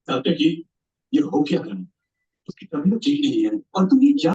Doctor जी, ये हो क्या तुम? उसकी तबीयत ठीक नहीं है और तुम ये क्या?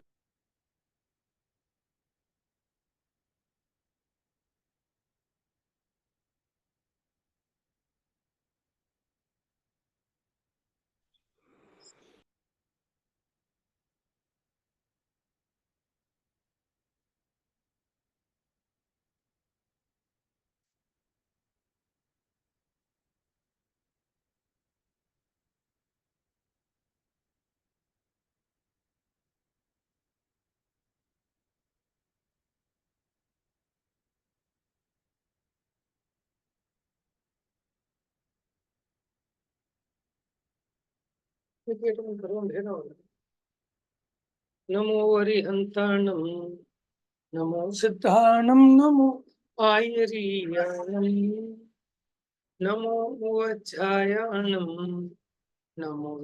नमो हरिहंताणम, नमो सिद्धाणम, नमो आयरियाणम, नमो वज्रायाणम, नमो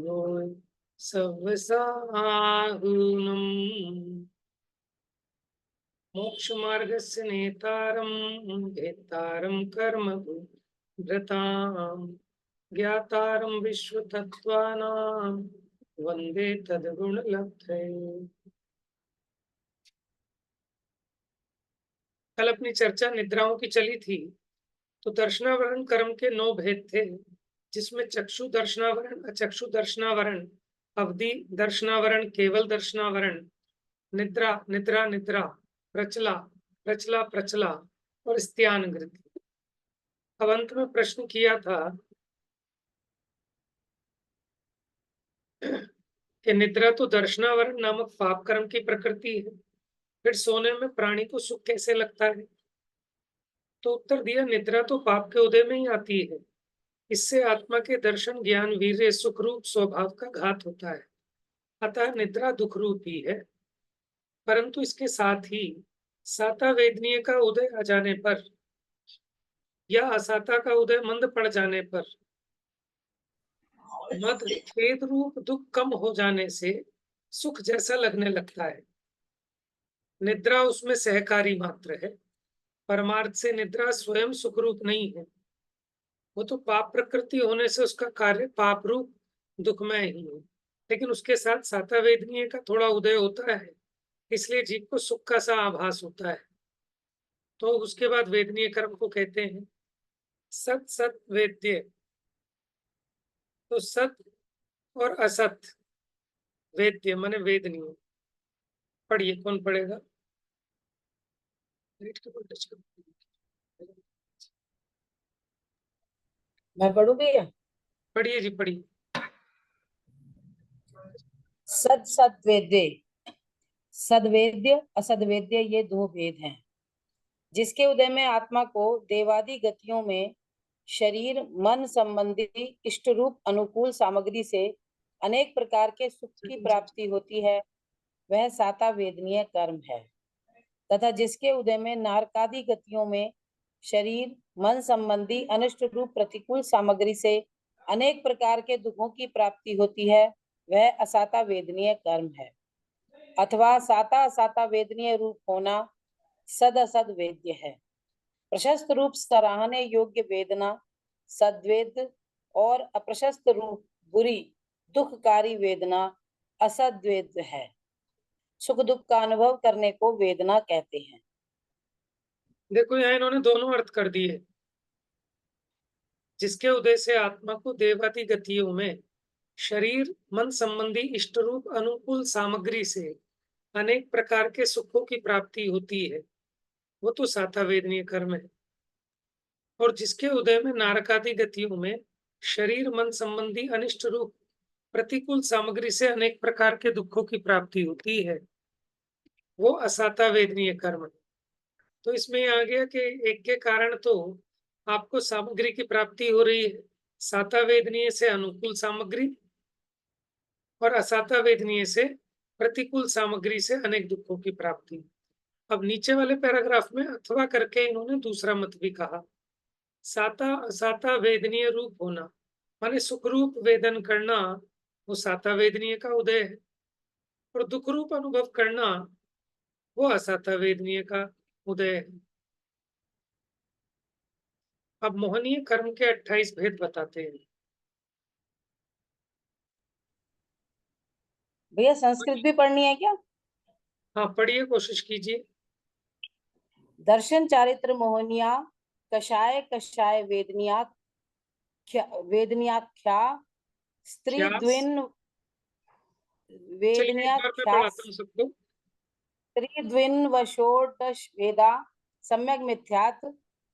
सव्यसाहुनम। मोक्ष मार्गस्य नेतारं भेत्तारं कर्म व्रतां ज्ञातारं विश्वतत्त्वानां वंदे तद्गुणलब्धये। कल अपनी चर्चा निद्राओं की चली थी, तो दर्शनावरण कर्म के 9 भेद थे, जिसमें चक्षु दर्शनावरण, अचक्षु दर्शनावरण, अवधि दर्शनावरण, केवल दर्शनावरण, निद्रा निद्रा निद्रा, प्रचला प्रचला प्रचला और स्त्यानगृति। अब अंत में प्रश्न किया था कि निद्रा तो दर्शनावरण नामक पाप कर्म की प्रकृति है, फिर सोने में प्राणी को सुख कैसे लगता है? तो उत्तर दिया, निद्रा तो पाप के उदय में ही आती है। इससे आत्मा के दर्शन, ज्ञान, वीर्य, सुख रूप स्वभाव का घात होता है। अतः निद्रा दुख रूपी है। परंतु इसके साथ ही साता वेदनीय का उदय आ जाने पर या असाता का उदय मंद पड़ जाने पर, मद खेद रूप दुख कम हो जाने से सुख जैसा लगने लगता है। निद्रा उसमें सहकारी मात्र है। परमार्थ से निद्रा स्वयं सुख रूप नहीं है। वो तो पाप प्रकृति होने से उसका कार्य पाप रूप दुखमय ही है। लेकिन उसके साथ साता वेदनीय का थोड़ा उदय होता है, इसलिए जीव को सुख का सा आभास होता है। तो उसके बाद वेदनीय कर्म को कहते हैं सत सत वेद्य। तो सत और असत वेद्य माने वेदनीय। पढ़िए, कौन पढ़ेगा? मैं पढ़ू भैया? पढ़िए जी, पढ़िए। सद सदवेद्य, सदवेद्य असदवेद्य ये 2 भेद हैं, जिसके उदय में आत्मा को देवादि गतियों में शरीर मन संबंधी इष्ट रूप अनुकूल सामग्री से अनेक प्रकार के सुख की प्राप्ति होती है, वह साता वेदनीय कर्म है। तथा जिसके उदय में नारकादि गतियों में शरीर मन संबंधी अनिष्ट रूप प्रतिकूल सामग्री से अनेक प्रकार के दुखों की प्राप्ति होती है, वह असाता वेदनीय कर्म है। अथवा साता असाता वेदनीय रूप होना सद असद वेद्य है। प्रशस्त रूप सराहने योग्य वेदना सद्वेद और अप्रशस्त रूप बुरी दुखकारी वेदना असद्वेद है। सुख दुख का अनुभव करने को वेदना कहते हैं। देखो, यहाँ इन्होंने दोनों अर्थ कर दिए। जिसके उदय से आत्मा को देवादि गतियों में शरीर मन संबंधी इष्ट रूप अनुकूल सामग्री से अनेक प्रकार के सुखों की प्राप्ति होती है, वो तो साता वेदनीय कर्म है। और जिसके उदय में नारकादि गतियों में शरीर मन संबंधी अनिष्ट रूप प्रतिकूल सामग्री से अनेक प्रकार के दुखों की प्राप्ति होती है, वो असाता वेदनीय कर्म है। तो इसमें आ गया कि एक के कारण तो आपको सामग्री की प्राप्ति हो रही है, साता वेदनीय से अनुकूल सामग्री, और असाता वेदनीय से प्रतिकूल सामग्री से अनेक दुखों की प्राप्ति। अब नीचे वाले पैराग्राफ में अथवा करके इन्होंने दूसरा मत भी कहा। साता असाता वेदनीय रूप होना माने सुख रूप वेदन करना, वो साता वेदनीय का उदय है। और दुख रूप अनुभव करना वो असाता वेदनीय का उदय है। अब मोहनीय कर्म के 28 भेद बताते हैं। भैया संस्कृत भी पढ़नी है क्या? हाँ पढ़िए, कोशिश कीजिए। दर्शन चारित्र मोहनिया कषाय कषाय वेदनियाख्या स्त्री ख्यास, द्विन चलिए एक बार मैं वेदनियाख्यास पढ़ाता हूँ सबको। स्त्री द्विन वषोडश वेदा सम्यक मिथ्यात्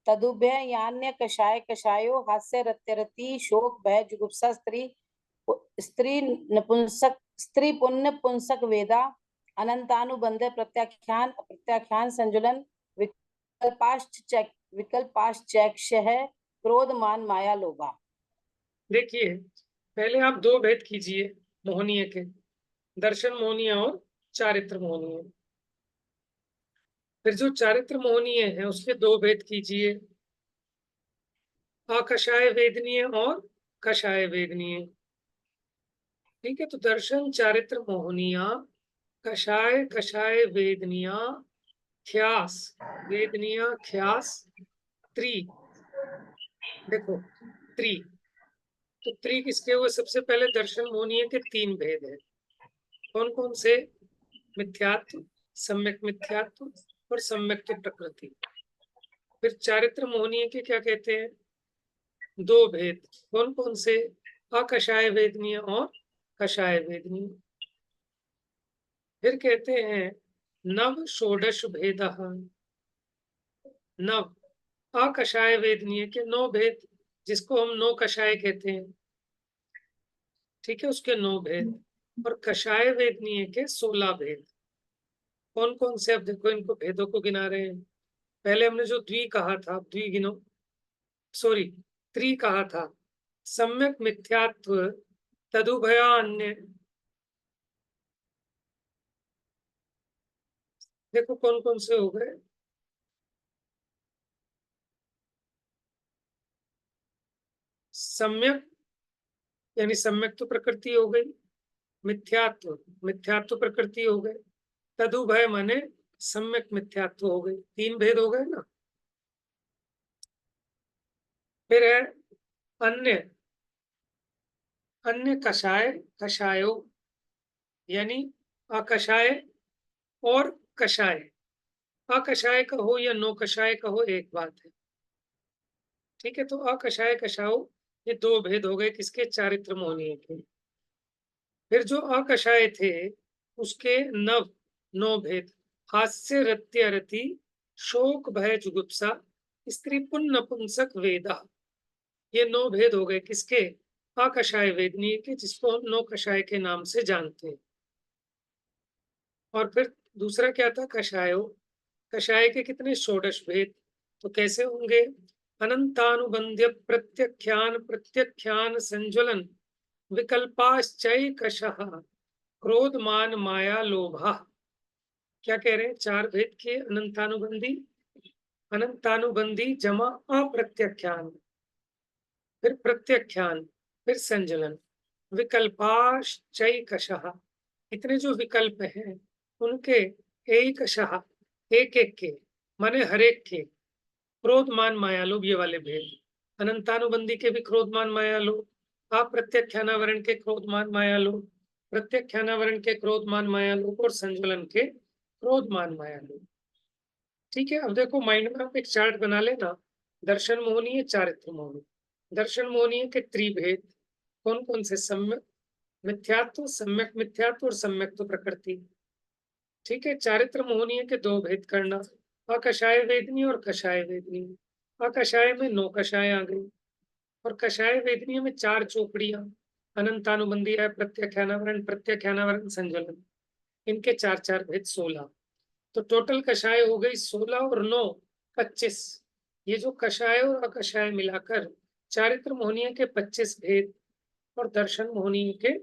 तदुभय यान्य कषाय कषायो हास्य रत्यरति शोक भय जुगुप्सा स्त्री नपुंसक स्त्री पुण्य पुंसक वेदा अनंतानुबंध प्रत्याख्यान प्रत्याख्यान संजुलन विकल्पाश्चैक्ष है क्रोध मान माया लोभा। देखिए पहले आप दो भेद कीजिए मोहनीय के, दर्शन मोहनीय और चारित्र मोहनीय। फिर जो चारित्र मोहनीय है उसके दो भेद कीजिए, अकषाय वेदनीय और कषाय वेदनीय। ठीक है, तो दर्शन चारित्र मोहनिया कषाय कषाय वेदनिया ख्यास वेदनिया ख्यास त्रि। देखो त्रि, तो त्रि किसके हुए? सबसे पहले दर्शन मोहनीय के 3 भेद हैं। कौन कौन से? मिथ्यात्व, सम्यक मिथ्यात्व और सम्यक प्रकृति। फिर चारित्र मोहनीय के क्या कहते हैं? 2 भेद। कौन कौन से? अकषाय वेदनीय और कषाय वेदनीय। फिर कहते हैं नव षोडश भेद, नव अकषाय वेदनीय के 9 भेद, जिसको हम 9 कषाय कहते हैं। ठीक है, उसके 9 भेद। और कषाय वेदनीय के 16 भेद। कौन कौन से? अब देखो इनको भेदों को गिना रहे हैं। पहले हमने जो द्वि कहा था, द्वि गिनो, सॉरी त्रि कहा था। सम्यक मिथ्यात्व तदुभया अन्य। देखो कौन कौन से हो गए? सम्यक यानी सम्यक तो प्रकृति हो गई, मिथ्यात्व मिथ्यात्व प्रकृति हो गए, तदुभय माने सम्यक मिथ्यात्व हो गई। 3 भेद हो गए ना। फिर है अन्य, अन्य कषाय कषायो, यानी अकषाय और कषाय। अकषाय का हो या नो कषाय का हो एक बात है। ठीक है, तो अकषाय कषायो ये 2 भेद हो गए किसके? चारित्र मोहनीय के। फिर जो अकषाय थे उसके 9 भेद। हास्य रत्य रति शोक भय जुगुप्सा स्त्री पुण्य नपुंसक वेदा। ये 9 भेद हो गए किसके? अकषाय वेदनीय के, जिसको हम 9 कषाय के नाम से जानते हैं। और फिर दूसरा क्या था? कषायो। कषाय के कितने? षोडश भेद। तो कैसे होंगे? अनंतानुबंध्य प्रत्याख्यान प्रत्याख्यान संज्वलन विकल्पाश्चैकशः क्रोध मान माया लोभा। क्या कह रहे हैं? 4 भेद के अनंतानुबंधी, अनंतानुबंधी जमा अप्रत्याख्यान, फिर प्रत्याख्यान, फिर संजलन, विकल्पाश्चैकशः। इतने जो विकल्प हैं उनके एकशः एक एक के माने हर एक के क्रोध मान माया लोभ, ये वाले भेद। अनंतानुबंधी के भी क्रोध मान माया लोभ, अप्रत्याख्यानावरण के क्रोध मान माया लोभ, प्रत्याख्यानावरण के क्रोध मान माया लोभ और संज्वलन के क्रोध मान माया लोभ। ठीक है, अब देखो माइंड में आप एक चार्ट बना लेना। दर्शन मोहनीय, चारित्र मोहनीय। दर्शन मोहनीय के त्रिभेद कौन कौन से? सम्यक मिथ्यात्व, सम्यक मिथ्यात्व और सम्यक तो प्रकृति। ठीक है, चारित्र मोहनीय के 2 भेद करना, अकषाय वेदनी और कषाय वेदनी। अकषाय में 9 कषाय आ गई और कषाय वेदनी में 4 चौकड़ियां, अनंतानुबंधी है, प्रत्याख्यानावरण, प्रत्याख्यानावरण, संज्वलन। इनके 4 भेद 16। तो टोटल कषाय हो गई 16 और 9 25। ये जो कषाय और अकषाय मिलाकर चारित्र मोहनीय के 25 भेद और दर्शन मोहनीय के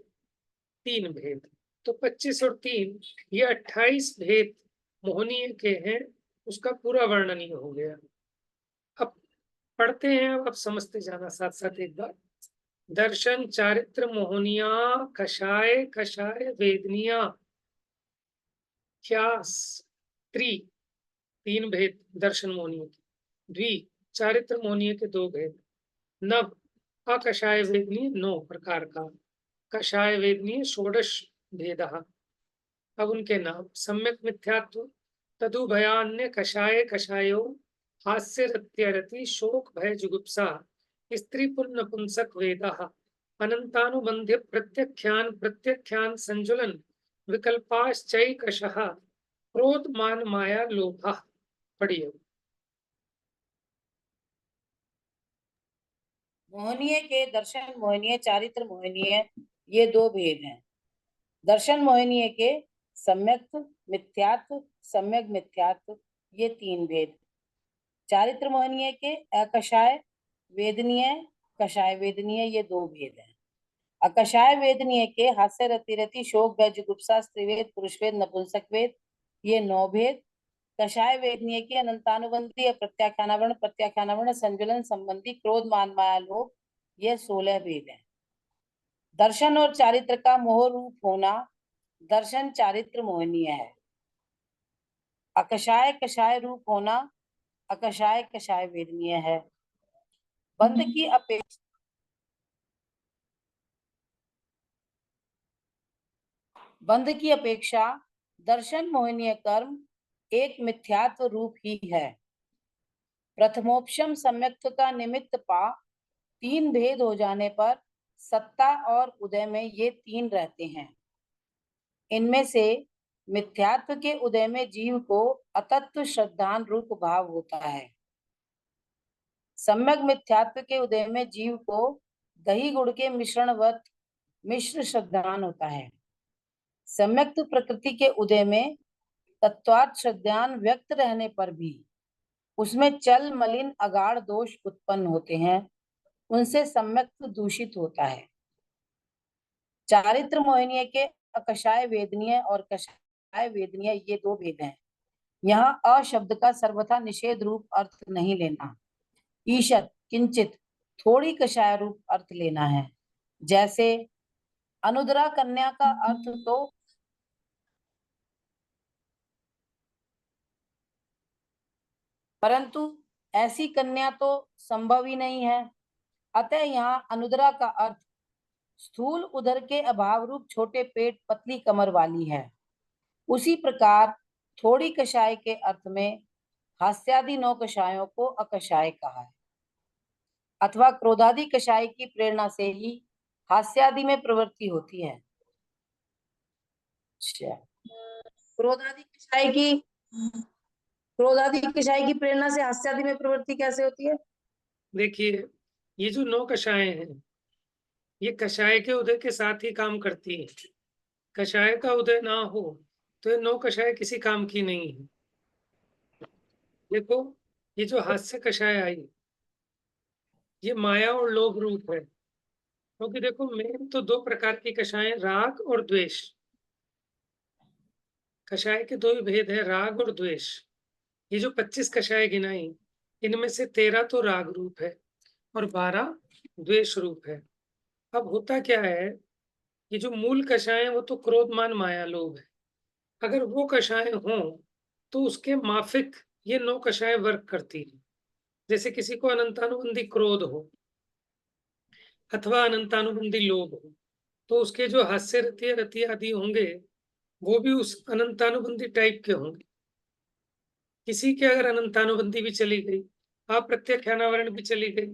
3 भेद। तो 25 और 3 ये 28 भेद मोहनीय के हैं। उसका पूरा वर्णन ही हो गया। अब पढ़ते हैं, अब समझते जाना साथ साथ एक बार। दर्शन चारित्र मोहनिया कषाय कषाय वेदनिया ख्यास त्रि, 3 भेद दर्शन मोहनीय के। द्वि, चारित्र मोहनीय के 2 भेद। नव, अकषाय वेदनीय 9 प्रकार का। कषाय वेदनीय षोडश भेदः। अब उनके नाम। सम्यक मिथ्यात्व, तदुभयान्य कषाय कषायो, हास्य रत्यरति शोक भय जुगुप्सा, स्त्री पुण्य पुंसक वेदः, अनंतानुबंध्य प्रत्यख्यान संजुलन, विकल्पाश्चैकशः, क्रोध मान माया लोभः। पढ़िए। मोहनीय के दर्शन मोहनीय, चारित्र मोहनीय, ये 2 भेद हैं। दर्शन मोहनीय के सम्यक मिथ्यात्व, सम्यक मिथ्यात्व, ये 3 भेद। चारित्र मोहनीय के अकषाय वेदनीय, कषाय वेदनीय, ये 2 भेद हैं। अकषाय वेदनीय के हास्य रतिरति शोक भय जुगुप्सा स्त्रीवेद पुरुषवेद नपुंसक वेद, ये 9 भेद। कषाय वेदनीय के अनंतानुबंधी प्रत्याख्यानावरण संजुलन संबंधी क्रोध मान माया लोभ, ये 16 भेद हैं। दर्शन और चारित्र का मोह रूप होना, दर्शन चारित्र मोहनीय है। अकषाय कषाय रूप होना, अकषाय कषाय वेदनीय है। बंध की अपेक्षा दर्शन मोहनीय कर्म एक मिथ्यात्व रूप ही है। प्रथमोपशम सम्यक्त्व का निमित्त पा 3 भेद हो जाने पर सत्ता और उदय में ये 3 रहते हैं। इनमें से मिथ्यात्व के उदय में जीव को अतत्व श्रद्धान रूप भाव होता है। सम्यक मिथ्यात्व के उदय में जीव को दही गुड़ के मिश्रणवत मिश्र श्रद्धान होता है। सम्यक प्रकृति के उदय में तत्वात् श्रद्धान व्यक्त रहने पर भी उसमें चल मलिन अगाढ़ दोष उत्पन्न होते हैं, उनसे सम्यक दूषित होता है। चारित्र मोहनीय के अकषाय वेदनीय और कषाय वेदनीय, ये 2 भेद हैं। यहाँ अ शब्द का सर्वथा निषेध रूप अर्थ नहीं लेना, ईषत् किंचित थोड़ी कषाय रूप अर्थ लेना है। जैसे अनुदरा कन्या का अर्थ तो परंतु ऐसी कन्या तो संभव ही नहीं है, अतः यहाँ अनुदरा का अर्थ स्थूल उदर के अभाव रूप छोटे पेट पतली कमर वाली है। उसी प्रकार थोड़ी कषाय के अर्थ में हास्यादि 9 कषायों को अकषाय कहा है, अथवा क्रोधादि कषाय की प्रेरणा से ही हास्यादि में प्रवृत्ति होती है। क्रोधादि कषाय की प्रेरणा से हास्यादि में प्रवृत्ति कैसे होती है? देखिए, ये जो 9 कषाय हैं, ये कषाय के उदय के साथ ही काम करती है। कषाय का उदय ना हो तो ये 9 कषाय किसी काम की नहीं है। देखो, ये जो हास्य कषाय आई, ये माया और लोभ रूप है। क्योंकि देखो, मेन तो 2 प्रकार की कषाय, राग और द्वेष। कषाय के 2 ही भेद है, राग और द्वेष। ये जो 25 कषाय गिनाई, इनमें से 13 तो राग रूप है और 12 द्वेष रूप है। अब होता क्या है, ये जो मूल कषाय है वो तो क्रोध मान माया लोभ है। अगर वो कषाय हों तो उसके माफिक ये 9 कषाय वर्क करती है। जैसे किसी को अनंतानुबंधी क्रोध हो अथवा अनंतानुबंधी लोभ हो, तो उसके जो हास्य रति आदि होंगे वो भी उस अनंतानुबंधी टाइप के होंगे। किसी के अगर अनंतानुबंधी भी चली गई, अप्रत्यख्यानावरण भी चली गई,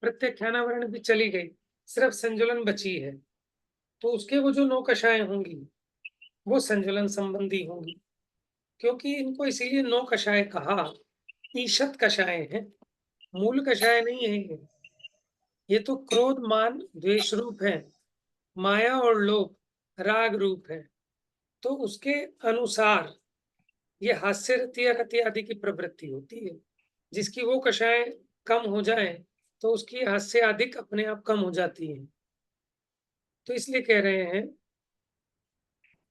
प्रत्यख्यानावरण भी चली गई, सिर्फ संजुलन बची है, तो उसके वो जो 9 कषाय होंगी वो संजुलन संबंधी होंगी। क्योंकि इनको इसीलिए 9 कषाय कहा, ईषत् कषाय है, मूल कषाय नहीं है। ये तो क्रोध मान द्वेष रूप है, माया और लोभ राग रूप है। तो उसके अनुसार ये हास्य रति आदि की प्रवृत्ति होती है। जिसकी वो कषाय कम हो जाए तो उसकी हास्य अधिक अपने आप कम हो जाती है। तो इसलिए कह रहे हैं,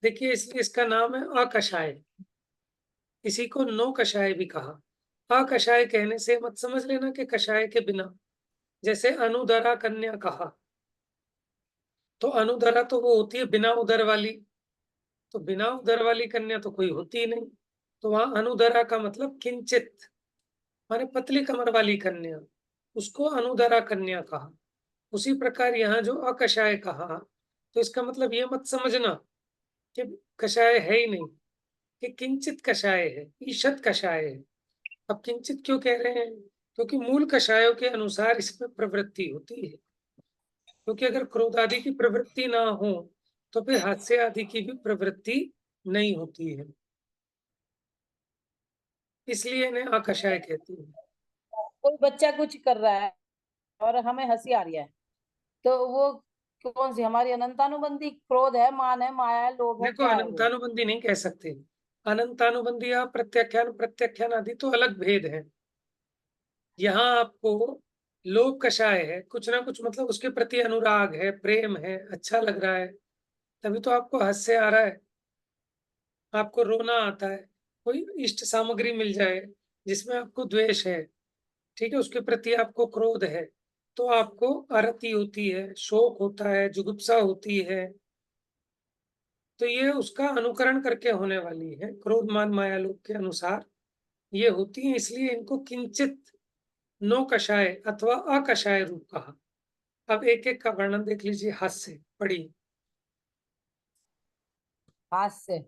देखिए, इसलिए इसका नाम है अकषाय। इसी को 9 कषाय भी कहा। अकषाय कहने से मत समझ लेना कि कषाय के बिना। जैसे अनुदरा कन्या कहा, तो अनुदरा तो वो होती है बिना उदर वाली, तो बिना उदर वाली कन्या तो कोई होती ही नहीं। तो वहां अनुदरा का मतलब किंचित, माने पतली कमर वाली कन्या, उसको अनुदरा कन्या कहा। उसी प्रकार यहाँ जो अकषाय कहा, तो इसका मतलब ये मत समझना कि कषाय है ही नहीं, कि किंचित कषाय है, ईषत कषाय है। अब किंचित क्यों कह रहे हैं? क्योंकि मूल कषायों के अनुसार इसमें प्रवृत्ति होती है। क्योंकि अगर क्रोध आदि की प्रवृत्ति ना हो, तो फिर हास्य आदि की भी प्रवृत्ति नहीं होती है, इसलिए इन्हें अकषाय कहती है। कोई बच्चा कुछ कर रहा है और हमें हंसी आ रही है, तो वो कौन सी हमारी अनंतानुबंधी क्रोध है, मान है, माया है, लोभ है, देखो, क्या है वो? अनंतानुबंधी नहीं कह सकते। अनंतानुबंधी या प्रत्याख्यान प्रत्याख्यान आदि तो अलग भेद है। यहाँ आपको लोभ कषाय है, कुछ ना कुछ मतलब उसके प्रति अनुराग है, प्रेम है, अच्छा लग रहा है, तभी तो आपको हास्य आ रहा है, आपको रोना आता है। कोई इष्ट सामग्री मिल जाए जिसमें आपको द्वेष है, ठीक है, उसके प्रति आपको क्रोध है, तो आपको अरति होती है, शोक होता है, जुगुप्सा होती है। तो ये उसका अनुकरण करके होने वाली है, क्रोध मान माया लोभ के अनुसार ये होती है, इसलिए इनको किंचित नो कषाय अथवा अकषाय रूप कहा। अब एक एक का वर्णन देख लीजिए, हास्य पढ़िए। हास्य,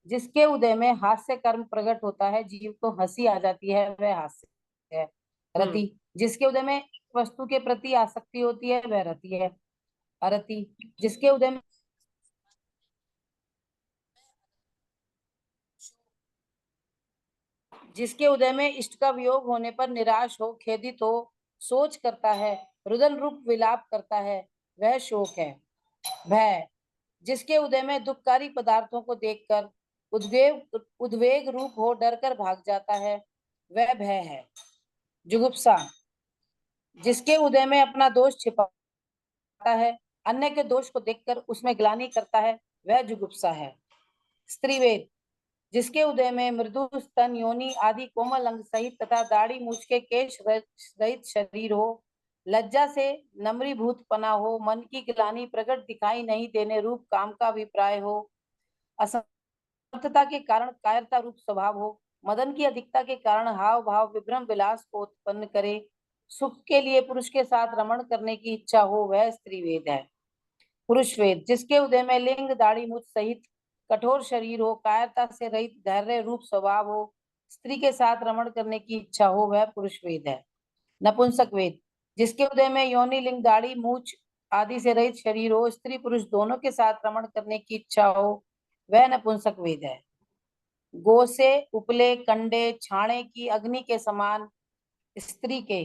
जिसके उदय में हास्य कर्म प्रकट होता है, जीव को हंसी आ जाती है, वह हास्य है। रति, जिसके उदय में वस्तु के प्रति आसक्ति होती है, वह रति है। अरति, जिसके उदय में इष्ट का वियोग होने पर निराश हो, खेदित हो, सोच करता है, रुदन रूप विलाप करता है, वह शोक है। भय, जिसके उदय में दुखकारी पदार्थों को देखकर उद्वेग रूप हो डर कर भाग जाता है, वह भय है। जुगुप्सा, जिसके उदय में अपना दोष छिपाता है, अन्य के दोष को देखकर उसमें ग्लानि करता है, वह जुगुप्सा है। स्त्रीवेद, जिसके उदय में मृदु स्तन, योनि आदि कोमल अंग सहित तथा दाढ़ी मूछ के केश रहित शरीर हो, लज्जा से नम्रीभूत पना हो, मन की ग्लानि प्रकट दिखाई नहीं देने रूप काम का अभिप्राय हो, असमर्थता के कारण कायरता रूप स्वभाव हो, मदन की अधिकता के कारण हाव भाव विभ्रम विलास को उत्पन्न करे, सुख के लिए पुरुष के साथ रमण करने की इच्छा हो, वह स्त्री वेद है। पुरुष वेद, जिसके उदय में लिंग दाढ़ी मूछ सहित कठोर शरीर हो, कायरता से रहित धैर्य रूप स्वभाव हो, स्त्री के साथ रमण करने की इच्छा हो, वह पुरुष वेद है। नपुंसक वेद, जिसके उदय में योनि लिंग दाढ़ी मूछ आदि से रहित शरीर हो, स्त्री पुरुष दोनों के साथ रमण करने की इच्छा हो, वह नपुंसक वेद है। गो से उपले कंडे छाणे की अग्नि के समान स्त्री के,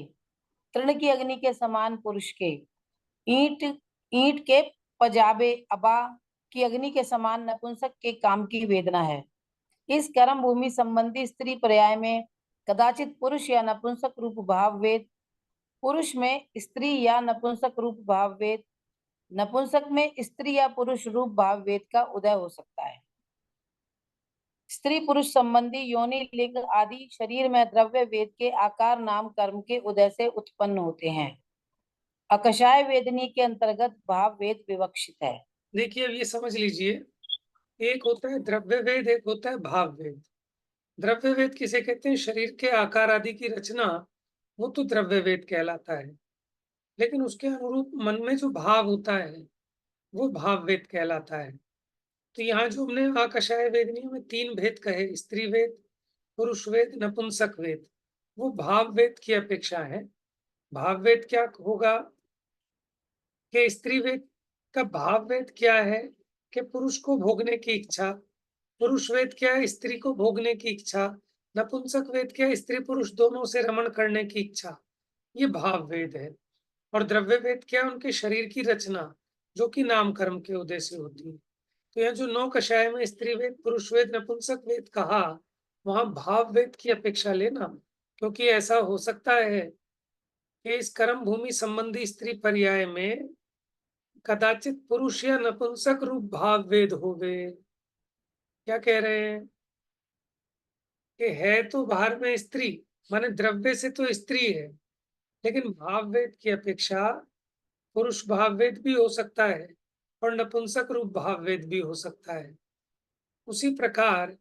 तृण की अग्नि के समान पुरुष के, ईंट ईंट के पजाबे अबा की अग्नि के समान नपुंसक के काम की वेदना है। इस कर्म भूमि संबंधी स्त्री पर्याय में कदाचित पुरुष या नपुंसक रूप भाव वेद, पुरुष में स्त्री या नपुंसक रूप भाव वेद, नपुंसक में स्त्री या पुरुष रूप भाव वेद का उदय हो सकता है। स्त्री पुरुष संबंधी योनि लिंग आदि शरीर में द्रव्य वेद के आकार नाम कर्म के उदय से उत्पन्न होते हैं। अकषाय वेदनी के अंतर्गत भाव वेद विवक्षित है। देखिए, अब ये समझ लीजिए, एक होता है द्रव्य वेद, एक होता है भाव वेद। द्रव्य वेद किसे कहते हैं? शरीर के आकार आदि की रचना, वो तो द्रव्य वेद कहलाता है। लेकिन उसके अनुरूप मन में जो भाव होता है, वो भाव वेद कहलाता है। तो यहाँ जो हमने आकषाय वेदनी में 3 भेद कहे, स्त्री वेद, पुरुष वेद, नपुंसक वेद, वो भाव वेद की अपेक्षा है। भाव वेद क्या होगा कि स्त्री वेद का भाव वेद क्या है कि पुरुष को भोगने की इच्छा, पुरुष वेद क्या है? स्त्री को भोगने की इच्छा, नपुंसक वेद क्या है? स्त्री पुरुष दोनों से रमण करने की इच्छा, ये भाव वेद है। और द्रव्य वेद क्या है? उनके शरीर की रचना, जो कि नाम कर्म के उदय से होती है। तो यहाँ जो 9 कषाय में स्त्री वेद, पुरुष वेद, नपुंसक वेद कहा, वहां भाव वेद की अपेक्षा लेना, क्योंकि ऐसा हो सकता है कि इस कर्म भूमि संबंधी स्त्री पर्याय में कदाचित पुरुष या नपुंसक रूप भाव वेद हो गए। क्या कह रहे हैं कि है तो बाहर में स्त्री, माने द्रव्य से तो स्त्री है, लेकिन भाव वेद की अपेक्षा पुरुष भाव वेद भी हो सकता है और नपुंसक रूप भाव वेद भी हो सकता है। उसी प्रकार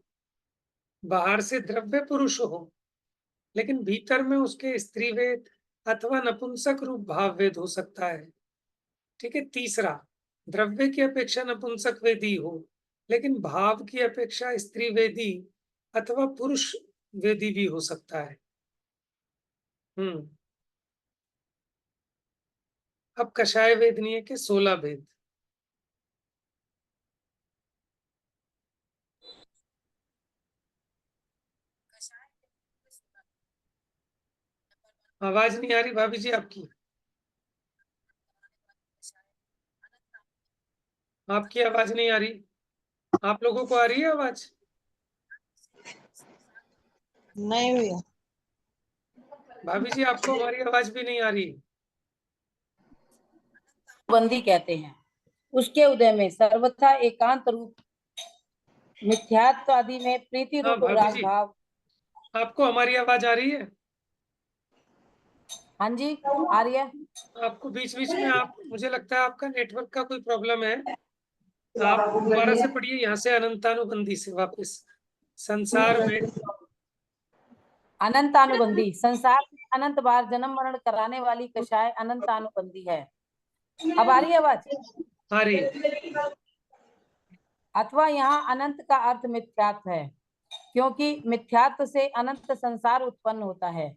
बाहर से द्रव्य पुरुष हो, लेकिन भीतर में उसके स्त्रीवेद अथवा नपुंसक रूप भाववेद हो सकता है। ठीक है। तीसरा, द्रव्य की अपेक्षा नपुंसक वेदी हो, लेकिन भाव की अपेक्षा स्त्री वेदी अथवा पुरुष वेदी भी हो सकता है। अब कषाय वेदनीय के 16 भेद। आवाज नहीं आ रही भाभी जी आपकी। आपकी आवाज नहीं आ रही। आप लोगों को आ रही है आवाज? नहीं भैया। भाभी जी आपको हमारी आवाज भी नहीं आ रही। बंदी कहते हैं। उसके उदय में सर्वथा एकांत रूप मिथ्यात्व आदि में प्रीति हाँ रूप भाभी राग जी, भाव। आपको हमारी आवाज आ रही है? हाँ जी, आ रही है। आपको बीच बीच में आप, मुझे लगता है आपका नेटवर्क का कोई प्रॉब्लम है। आप दोबारा से पढ़िए, यहाँ से अनंतानुबंधी से वापस। संसार में अनंतानुबंधी, संसार में अनंत बार जन्म मरण कराने वाली कषाय अनंतानुबंधी है। अब आ रही है आवाज? आ रही है। अथवा यहाँ अनंत का अर्थ मिथ्यात्व है, क्योंकि मिथ्यात्व से अनंत संसार उत्पन्न होता है।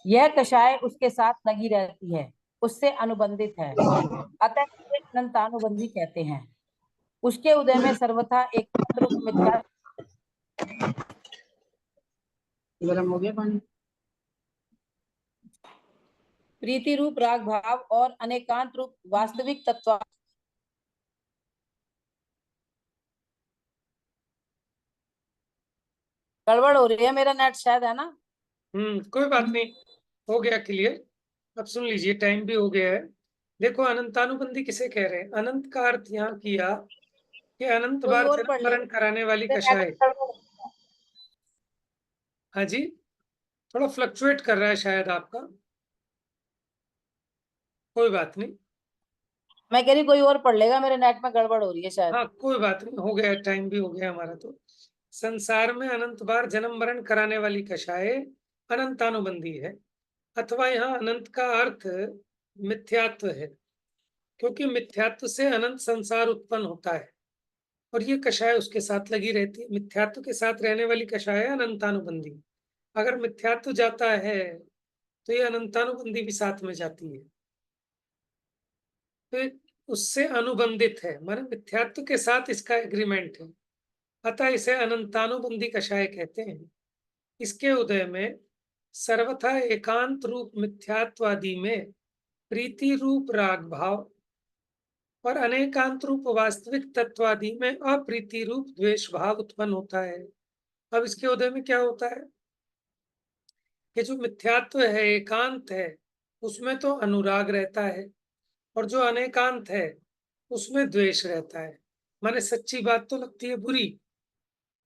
यह कषाय उसके साथ लगी रहती है, उससे अनुबंधित है, अतः इसे अनंतानुबंधी कहते हैं। उसके उदय में सर्वथा एक रूप मिथ्या। गरम हो गया पानी। प्रीति रूप राग भाव और अनेकांत रूप वास्तविक तत्व। गड़बड़ हो रही है, मेरा नेट शायद, है ना? कोई बात नहीं, हो गया क्लियर। अब सुन लीजिए, टाइम भी हो गया है। देखो, अनंतानुबंधी किसे कह रहे हैं? अनंत का अर्थ यहाँ किया कि अनंत कोई बार और जन्म पढ़ ले। मरण कराने वाली मेरा कषाय। नेट गड़बड़। हाँ जी, थोड़ा फ्लक्चुएट कर रहा है शायद आपका। कोई बात नहीं। मैं कह रही कोई और पढ़ लेगा, मेरे नेट में गड़बड़ हो रही है शायद। हाँ कोई बात नहीं, हो गया, टाइम भी हो गया हमारा। तो संसार में अनंत बार जन्म मरण कराने वाली कषाय अनंतानुबंधी है। अथवा यहाँ अनंत का अर्थ मिथ्यात्व है, क्योंकि मिथ्यात्व से अनंत संसार उत्पन्न होता है और ये कषाय उसके साथ लगी रहती है। मिथ्यात्व के साथ रहने वाली कषाय है अनंतानुबंधी। अगर मिथ्यात्व जाता है तो ये अनंतानुबंधी भी साथ में जाती है, तो उससे अनुबंधित है, माने मिथ्यात्व के साथ इसका एग्रीमेंट है। अतः इसे अनंतानुबंधी कषाय कहते हैं। इसके उदय में सर्वथा एकांत रूप मिथ्यात्वादि में प्रीति रूप राग भाव और अनेकांत रूप वास्तविक तत्वादि में अप्रीति रूप द्वेष भाव उत्पन्न होता है। अब इसके उदय में क्या होता है कि जो मिथ्यात्व है, एकांत है, उसमें तो अनुराग रहता है, और जो अनेकांत है उसमें द्वेष रहता है। माने सच्ची बात तो लगती है बुरी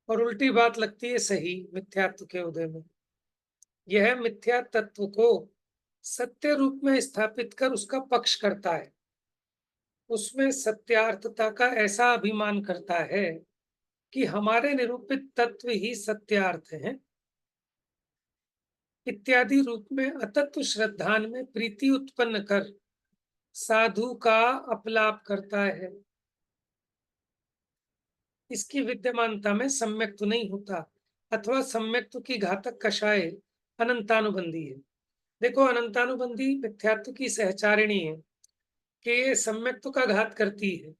और उल्टी बात लगती है सही मिथ्यात्व के उदय में। यह मिथ्या तत्व को सत्य रूप में स्थापित कर उसका पक्ष करता है, उसमें सत्यार्थता का ऐसा अभिमान करता है कि हमारे निरूपित तत्व ही सत्यार्थ हैं इत्यादि रूप में अतत्व श्रद्धान में प्रीति उत्पन्न कर साधु का अपलाप करता है। इसकी विद्यमानता में सम्यक्त्व नहीं होता, अथवा सम्यक्त्व की घातक कषाय अनंतानुबंधी है। देखो, अनंतानुबंधी मिथ्यात्व की सहचारिणी है कि सम्यक्त्व का घात करती है।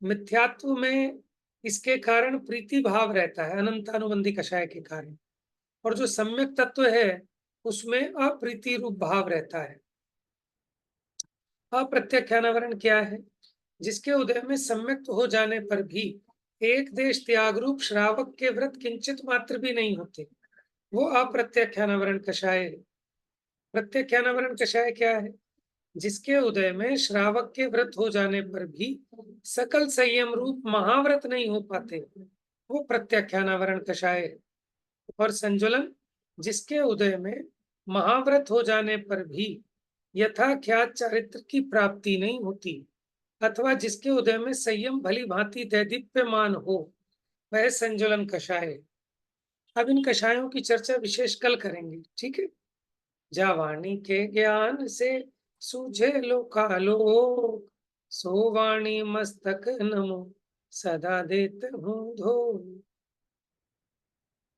मिथ्यात्व में इसके कारण प्रीति भाव रहता है अनंतानुबंधी कषाय के कारण, और जो सम्यक तत्व है उसमें अप्रीति रूप भाव रहता है। अप्रत्यक्षानावरण क्या है? जिसके उदय में सम्यक हो जाने पर भी एक देश त्याग रूप श्रावक के व्रत किंचित मात्र भी नहीं होते, वो अप्रत्यक्षानावरण कषाय है। प्रत्यक्षानावरण कषाय क्या है? जिसके उदय में श्रावक के व्रत हो जाने पर भी सकल संयम रूप महाव्रत नहीं हो पाते, वो प्रत्याख्यानावरण कषाय है। और संजुलन, जिसके उदय में महाव्रत हो जाने पर भी यथाख्यात चारित्र की प्राप्ति नहीं होती, अथवा जिसके उदय में संयम भली भांति दैदीप्यमान हो, वह संजुलन कषाय है। अब इन कषायों की चर्चा विशेष कल करेंगे, ठीक है। जा वाणी के ज्ञान से सूझे लोकालोक, सो वाणी मस्तक नमो सदा देत हूँ धो।